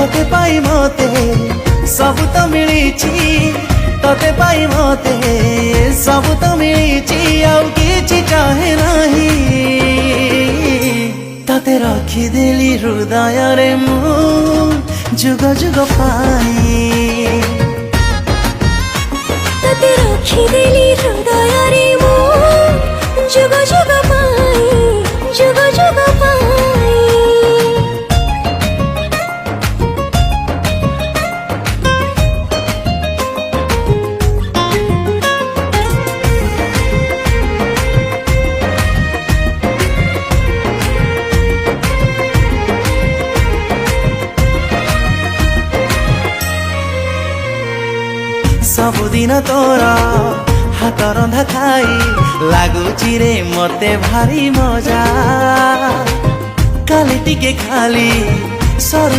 तोते पाई मते सब तो मिली तोते पाई मते सब तो मिली आउ किछि चाहे नहीं तते रखिदेली हृदय रे मु जुग जुग पाई तते रखिदेली हृदय रे मु जुग जुग पाई जुग जुग पाई। सबुदिन तोरा हाथ रंधा खाई लगुची रे मते भारी मजा काली टिके खाली सर